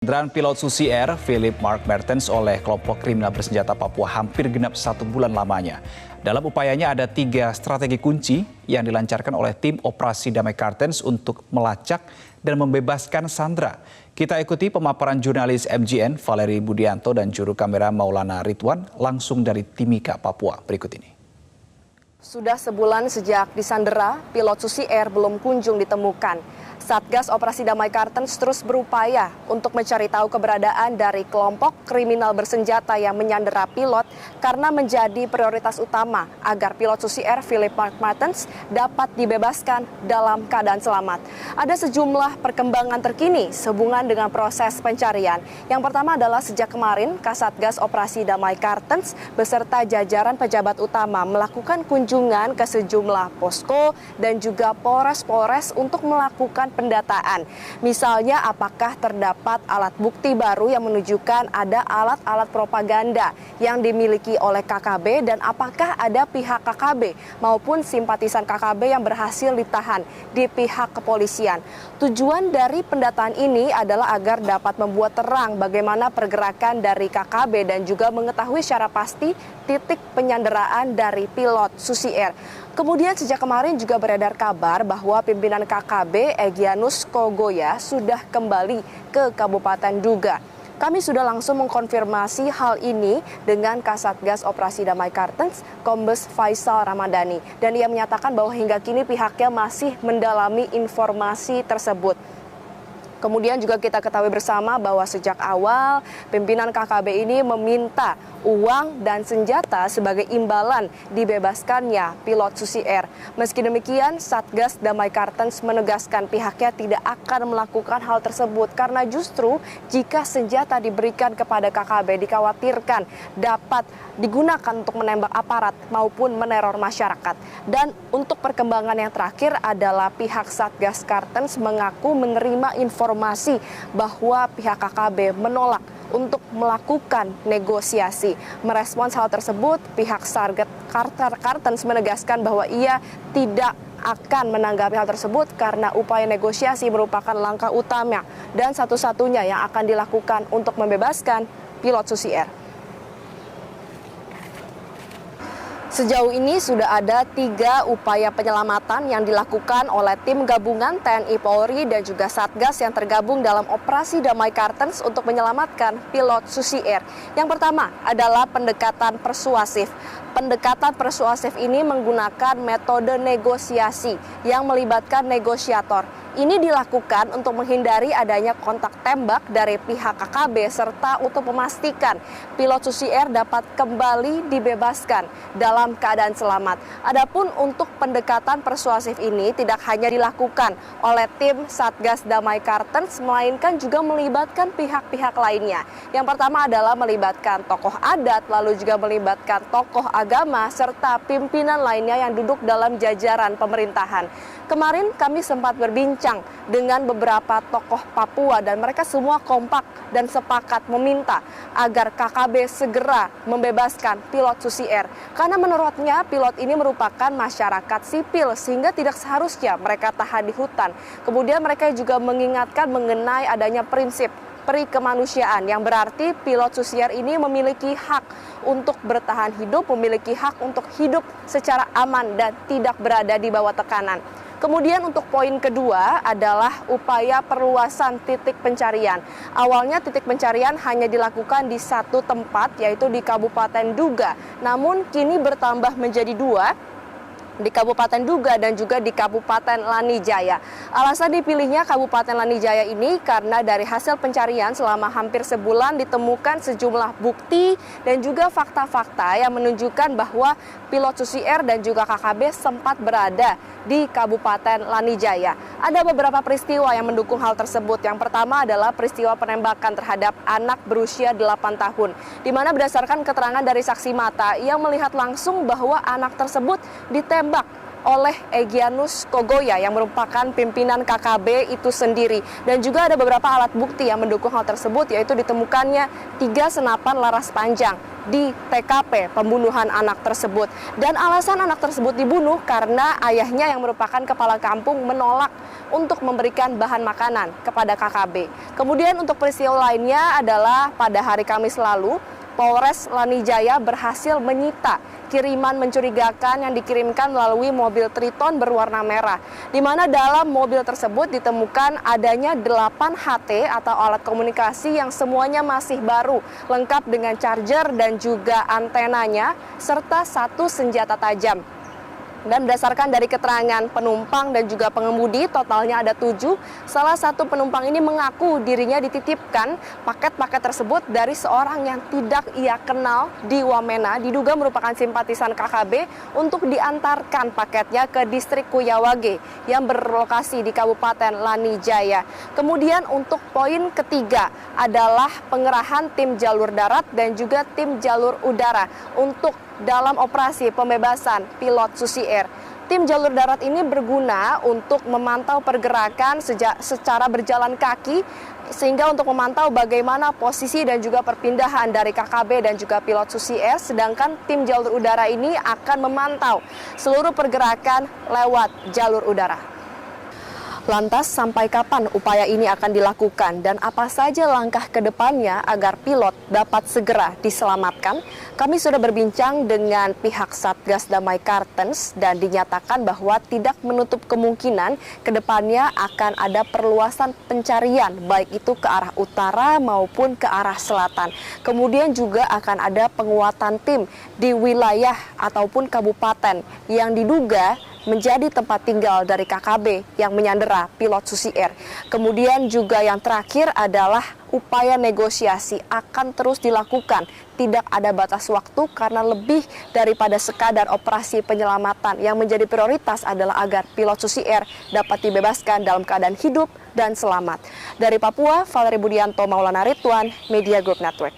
Penyanderaan pilot Susi Air, Philip Mark Mertens oleh kelompok kriminal bersenjata Papua hampir genap 1 bulan lamanya. Dalam upayanya ada 3 strategi kunci yang dilancarkan oleh tim operasi Damai Kartens untuk melacak dan membebaskan sandera. Kita ikuti pemaparan jurnalis MGN Valeri Budianto dan juru kamera Maulana Ridwan langsung dari Timika, Papua. Berikut ini. Sudah sebulan sejak disandera, pilot Susi Air belum kunjung ditemukan. Satgas Operasi Damai Kartens terus berupaya untuk mencari tahu keberadaan dari kelompok kriminal bersenjata yang menyandera pilot karena menjadi prioritas utama agar pilot Susi Air Philip Mark Mertens dapat dibebaskan dalam keadaan selamat. Ada sejumlah perkembangan terkini sehubungan dengan proses pencarian. Yang pertama adalah sejak kemarin Kasatgas Operasi Damai Kartens beserta jajaran pejabat utama melakukan kunjungan ke sejumlah posko dan juga polres-polres untuk melakukan pendataan. Misalnya apakah terdapat alat bukti baru yang menunjukkan ada alat-alat propaganda yang dimiliki oleh KKB dan apakah ada pihak KKB maupun simpatisan KKB yang berhasil ditahan di pihak kepolisian. Tujuan dari pendataan ini adalah agar dapat membuat terang bagaimana pergerakan dari KKB dan juga mengetahui secara pasti titik penyanderaan dari pilot Susi Air. Kemudian sejak kemarin juga beredar kabar bahwa pimpinan KKB Egyanus Kogoya sudah kembali ke Kabupaten Duga. Kami sudah langsung mengkonfirmasi hal ini dengan Kasatgas Operasi Damai Kartens, Kombes Faisal Ramadhani. Dan ia menyatakan bahwa hingga kini pihaknya masih mendalami informasi tersebut. Kemudian juga kita ketahui bersama bahwa sejak awal pimpinan KKB ini meminta uang dan senjata sebagai imbalan dibebaskannya pilot Susi Air. Meski demikian, Satgas Damai Kartens menegaskan pihaknya tidak akan melakukan hal tersebut karena justru jika senjata diberikan kepada KKB dikhawatirkan dapat digunakan untuk menembak aparat maupun meneror masyarakat. Dan untuk perkembangan yang terakhir adalah pihak Satgas Kartens mengaku menerima informasi bahwa pihak KKB menolak untuk melakukan negosiasi. Merespons hal tersebut, pihak Satgas Kartens menegaskan bahwa ia tidak akan menanggapi hal tersebut karena upaya negosiasi merupakan langkah utama dan satu-satunya yang akan dilakukan untuk membebaskan pilot Susi Air. Sejauh ini sudah ada 3 upaya penyelamatan yang dilakukan oleh tim gabungan TNI Polri dan juga Satgas yang tergabung dalam Operasi Damai Kartens untuk menyelamatkan pilot Susi Air. Yang pertama adalah pendekatan persuasif. Pendekatan persuasif ini menggunakan metode negosiasi yang melibatkan negosiator. Ini dilakukan untuk menghindari adanya kontak tembak dari pihak KKB serta untuk memastikan pilot Susi Air dapat kembali dibebaskan dalam keadaan selamat. Adapun untuk pendekatan persuasif ini tidak hanya dilakukan oleh tim Satgas Damai Kartens, melainkan juga melibatkan pihak-pihak lainnya. Yang pertama adalah melibatkan tokoh adat, lalu juga melibatkan tokoh agama, serta pimpinan lainnya yang duduk dalam jajaran pemerintahan. Kemarin kami sempat berbincang dengan beberapa tokoh Papua dan mereka semua kompak dan sepakat meminta agar KKB segera membebaskan pilot Susi Air. Karena menurutnya pilot ini merupakan masyarakat sipil sehingga tidak seharusnya mereka tahan di hutan. Kemudian mereka juga mengingatkan mengenai adanya prinsip peri kemanusiaan yang berarti pilot Susi Air ini memiliki hak untuk bertahan hidup, memiliki hak untuk hidup secara aman dan tidak berada di bawah tekanan. Kemudian untuk poin kedua adalah upaya perluasan titik pencarian. Awalnya titik pencarian hanya dilakukan di satu tempat yaitu di Kabupaten Duga. Namun kini bertambah menjadi 2. Di Kabupaten Duga dan juga di Kabupaten Lanijaya. Alasan dipilihnya Kabupaten Lanijaya ini karena dari hasil pencarian selama hampir sebulan ditemukan sejumlah bukti dan juga fakta-fakta yang menunjukkan bahwa pilot Susi Air dan juga KKB sempat berada di Kabupaten Lanijaya. Ada beberapa peristiwa yang mendukung hal tersebut. Yang pertama adalah peristiwa penembakan terhadap anak berusia 8 tahun, di mana berdasarkan keterangan dari saksi mata, ia melihat langsung bahwa anak tersebut ditembak oleh Egyanus Kogoya yang merupakan pimpinan KKB itu sendiri. Dan juga ada beberapa alat bukti yang mendukung hal tersebut, yaitu ditemukannya 3 senapan laras panjang di TKP pembunuhan anak tersebut. Dan alasan anak tersebut dibunuh karena ayahnya yang merupakan kepala kampung menolak untuk memberikan bahan makanan kepada KKB. Kemudian untuk peristiwa lainnya adalah pada hari Kamis lalu, Polres Lanijaya berhasil menyita kiriman mencurigakan yang dikirimkan melalui mobil Triton berwarna merah, di mana dalam mobil tersebut ditemukan adanya 8 HT atau alat komunikasi yang semuanya masih baru, lengkap dengan charger dan juga antenanya, serta 1 senjata tajam. Dan berdasarkan dari keterangan penumpang dan juga pengemudi, totalnya ada 7. Salah satu penumpang ini mengaku dirinya dititipkan paket-paket tersebut dari seorang yang tidak ia kenal di Wamena, diduga merupakan simpatisan KKB, untuk diantarkan paketnya ke distrik Kuyawage yang berlokasi di Kabupaten Lanijaya. Kemudian untuk poin ketiga adalah pengerahan tim jalur darat dan juga tim jalur udara untuk dalam operasi pembebasan pilot Susi Air. Tim jalur darat ini berguna untuk memantau pergerakan secara berjalan kaki, sehingga untuk memantau bagaimana posisi dan juga perpindahan dari KKB dan juga pilot Susi Air. Sedangkan tim jalur udara ini akan memantau seluruh pergerakan lewat jalur udara. Lantas sampai kapan upaya ini akan dilakukan dan apa saja langkah ke depannya agar pilot dapat segera diselamatkan? Kami sudah berbincang dengan pihak Satgas Damai Kartens dan dinyatakan bahwa tidak menutup kemungkinan ke depannya akan ada perluasan pencarian baik itu ke arah utara maupun ke arah selatan. Kemudian juga akan ada penguatan tim di wilayah ataupun kabupaten yang diduga menjadi tempat tinggal dari KKB yang menyandera pilot Susi Air. Kemudian juga yang terakhir adalah upaya negosiasi akan terus dilakukan. Tidak ada batas waktu karena lebih daripada sekadar operasi penyelamatan. Yang menjadi prioritas adalah agar pilot Susi Air dapat dibebaskan dalam keadaan hidup dan selamat. Dari Papua, Valery Budianto, Maulana Ridwan, Media Group Network.